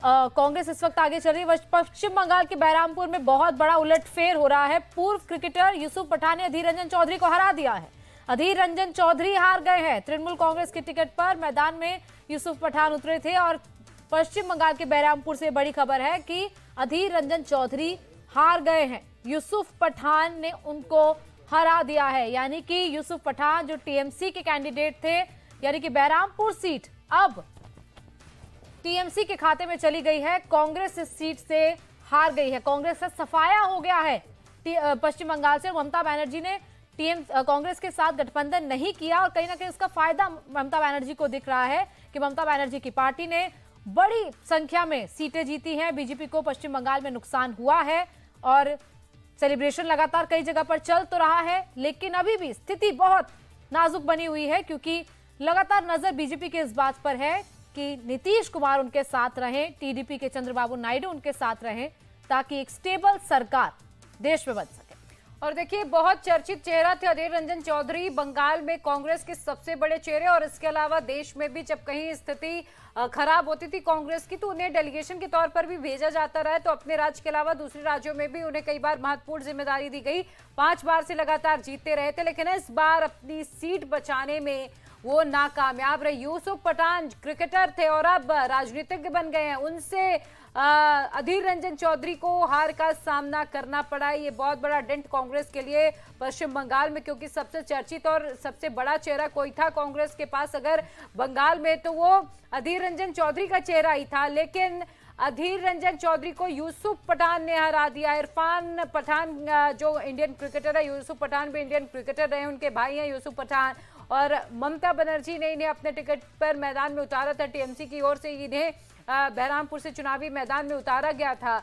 कांग्रेस इस वक्त आगे चल रही है। पश्चिम बंगाल के बहरामपुर में बहुत बड़ा उलटफेर हो रहा है। पूर्व क्रिकेटर यूसुफ पठान ने अधीर रंजन चौधरी को हरा दिया है। अधीर रंजन चौधरी हार गए हैं। तृणमूल कांग्रेस की टिकट पर मैदान में यूसुफ पठान उतरे थे और पश्चिम बंगाल के बहरामपुर से बड़ी खबर है कि अधीर रंजन चौधरी हार गए हैं। यूसुफ पठान ने उनको हरा दिया है, यानी कि यूसुफ पठान जो टीएमसी के कैंडिडेट थे, यानी कि बहरामपुर सीट अब टीएमसी के खाते में चली गई है। कांग्रेस इस सीट से हार गई है। कांग्रेस से सफाया हो गया है पश्चिम बंगाल से। ममता बनर्जी ने कांग्रेस के साथ गठबंधन नहीं किया और कहीं ना कहीं इसका फायदा ममता बनर्जी को दिख रहा है कि ममता बनर्जी की पार्टी ने बड़ी संख्या में सीटें जीती हैं। बीजेपी को पश्चिम बंगाल में नुकसान हुआ है और सेलिब्रेशन लगातार कई जगह पर चल तो रहा है, लेकिन अभी भी स्थिति बहुत नाजुक बनी हुई है क्योंकि लगातार नजर बीजेपी के इस बात पर है कि नीतीश कुमार उनके साथ रहें, टीडीपी के चंद्रबाबू नायडू उनके साथ रहें, ताकि एक स्टेबल सरकार देश में बन सके। और देखिए, बहुत चर्चित चेहरा थे अधीर रंजन चौधरी, बंगाल में कांग्रेस के सबसे बड़े चेहरे, और इसके अलावा देश में भी जब कहीं स्थिति खराब होती थी कांग्रेस की तो उन्हें डेलीगेशन के तौर पर भी भेजा जाता रहा है। तो अपने राज्य के अलावा दूसरे राज्यों में भी उन्हें कई बार महत्वपूर्ण जिम्मेदारी दी गई। 5 बार से लगातार जीतते रहे थे, लेकिन इस बार अपनी सीट बचाने में वो नाकामयाब रहे। यूसुफ पठान क्रिकेटर थे और अब राजनीतिज्ञ बन गए हैं। उनसे अधीर रंजन चौधरी को हार का सामना करना पड़ा। ये बहुत बड़ा डेंट कांग्रेस के लिए पश्चिम बंगाल में, क्योंकि सबसे चर्चित और सबसे बड़ा चेहरा कोई था कांग्रेस के पास अगर बंगाल में तो वो अधीर रंजन चौधरी का चेहरा ही था। लेकिन अधीर रंजन चौधरी को यूसुफ पठान ने हरा दिया। इरफान पठान जो इंडियन क्रिकेटर है, यूसुफ पठान भी इंडियन क्रिकेटर रहे, उनके भाई हैं यूसुफ पठान, और ममता बनर्जी ने इन्हें अपने टिकट पर मैदान में उतारा था। टीएमसी की ओर से इन्हें बहरामपुर से चुनावी मैदान में उतारा गया था।